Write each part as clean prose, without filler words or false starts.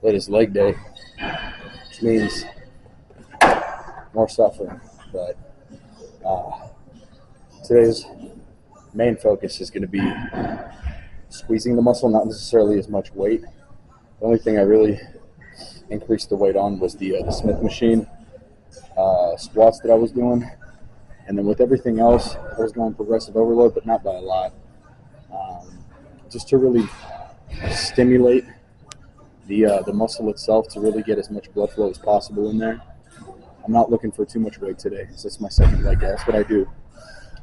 latest leg day, which means more suffering. But today's main focus is going to be squeezing the muscle, not necessarily as much weight. The only thing I really increased the weight on was the Smith machine squats that I was doing. And then with everything else, I was going progressive overload, but not by a lot. Just to really stimulate the muscle itself to really get as much blood flow as possible in there. I'm not looking for too much weight today, so that's my second leg day. That's what I do.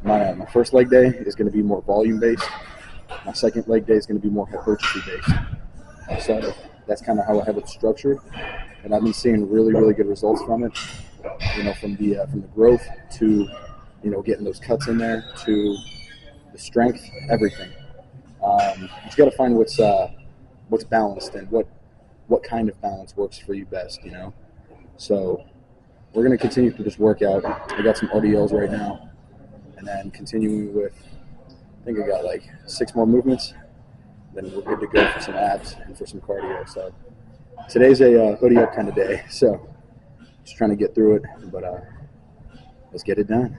My first leg day is going to be more volume based. My second leg day is going to be more hypertrophy based. So that's kind of how I have it structured, and I've been seeing really, really good results from it. From the growth to getting those cuts in there to the strength, everything. You just got to find what's balanced and what kind of balance works for you best. So we're going to continue through this workout. I got some RDLs right now, and then continuing with, I think I got like 6 more movements. Then we're good to go for some abs and for some cardio. So today's a hoodie up kind of day. So just trying to get through it, but let's get it done.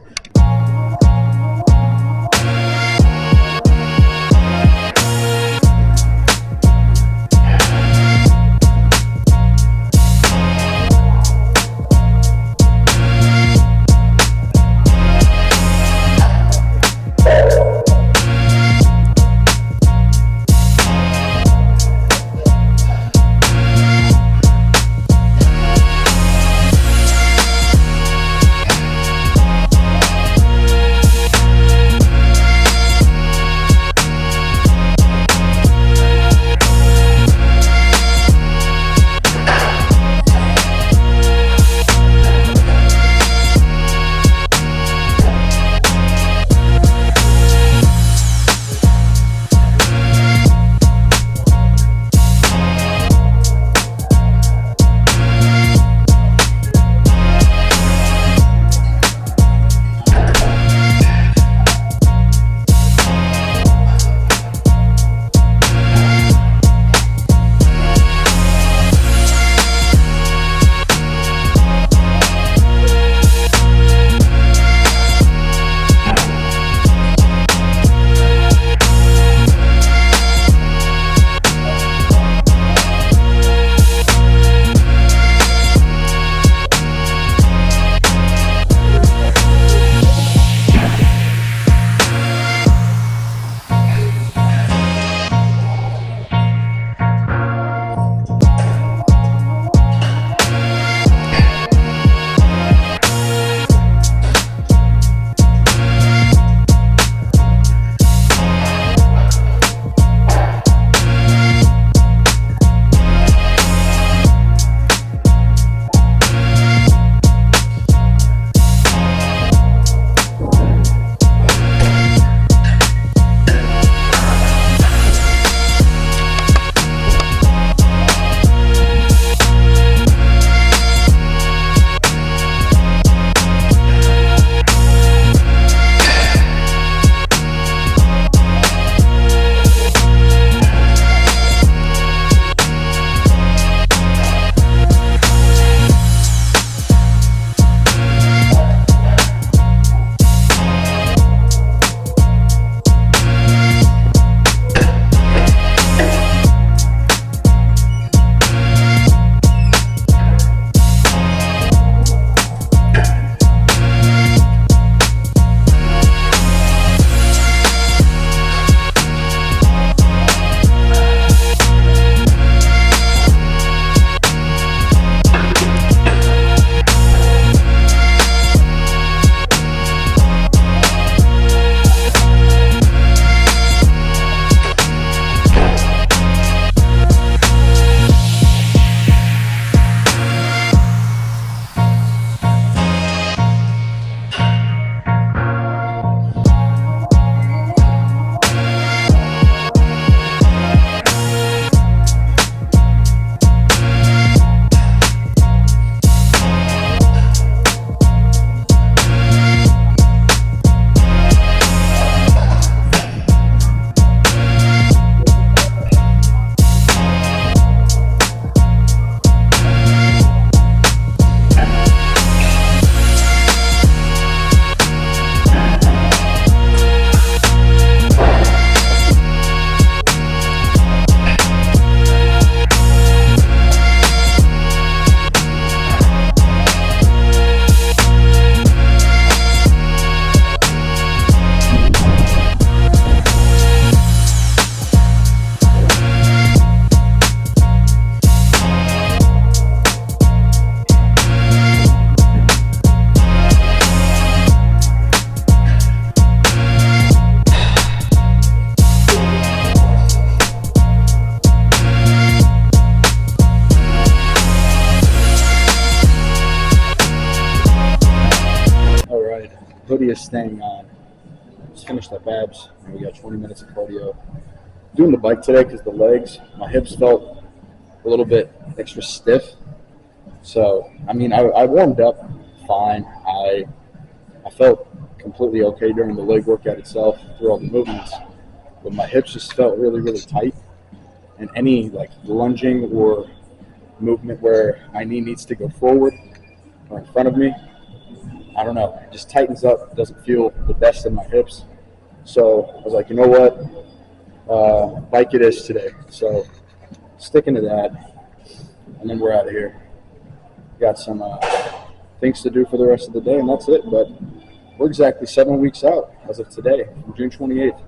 key is staying on. Just finished up abs, and we got 20 minutes of cardio. Doing the bike today because the legs, my hips felt a little bit extra stiff. So, I mean, I warmed up fine. I felt completely okay during the leg workout itself through all the movements, but my hips just felt really, really tight. And any like lunging or movement where my knee needs to go forward or in front of me, I don't know, it just tightens up. It doesn't feel the best in my hips. So I was like, you know what? Bike it is today. So sticking to that, and then we're out of here. Got some things to do for the rest of the day, and that's it. But we're exactly 7 weeks out as of today, from June 28th.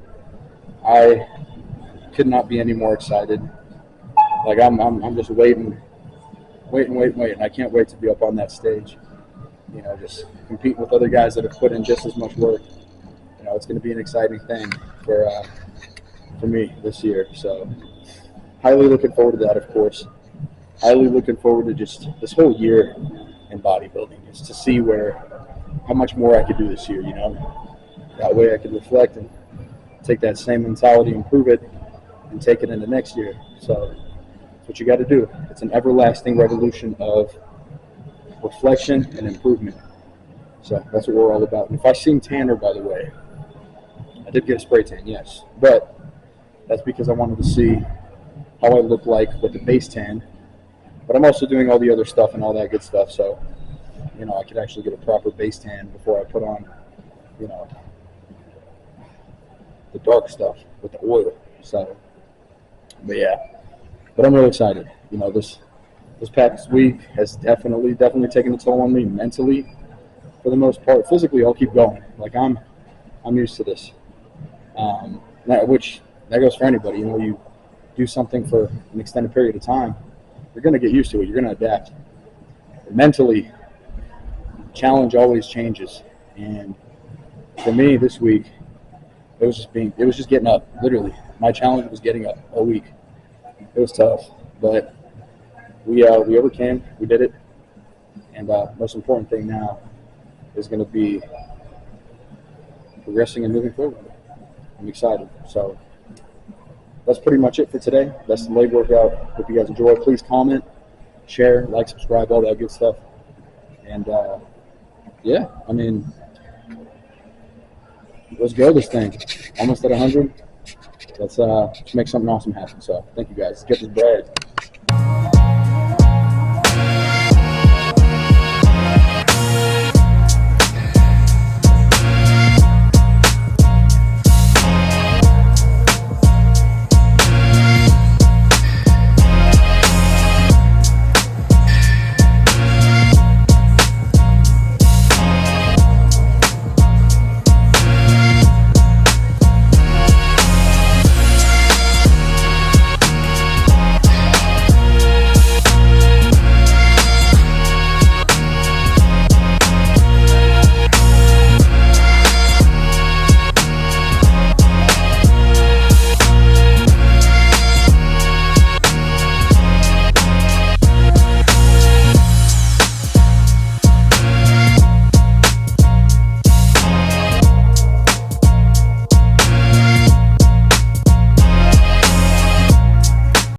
I could not be any more excited. Like I'm just waiting. I can't wait to be up on that stage. You know, just competing with other guys that have put in just as much work. You know, it's going to be an exciting thing for me this year. So, highly looking forward to that, of course. Highly looking forward to just this whole year in bodybuilding, just to see how much more I could do this year. You know, that way I could reflect and take that same mentality, improve it, and take it into next year. So, that's what you got to do. It's an everlasting revolution of reflection and improvement. So that's what we're all about. And if I seem tanner, by the way, I did get a spray tan, yes. But that's because I wanted to see how I look like with the base tan. But I'm also doing all the other stuff and all that good stuff. So, you know, I could actually get a proper base tan before I put on, you know, the dark stuff with the oil. So, but yeah. But I'm really excited. You know, this past week has definitely taken a toll on me mentally for the most part. Physically, I'll keep going. Like I'm used to this. Which goes for anybody. You know, you do something for an extended period of time, you're going to get used to it. You're going to adapt. But mentally, challenge always changes. And for me this week, it was just getting up. Literally, my challenge was getting up all week. It was tough, but we overcame. We did it. And most important thing now is going to be progressing and moving forward. I'm excited. So that's pretty much it for today. That's the leg workout. Hope you guys enjoy. Please comment, share, like, subscribe, all that good stuff. And yeah, I mean, let's grow this thing. Almost at 100. Let's make something awesome happen. So thank you guys. Let's get this bread.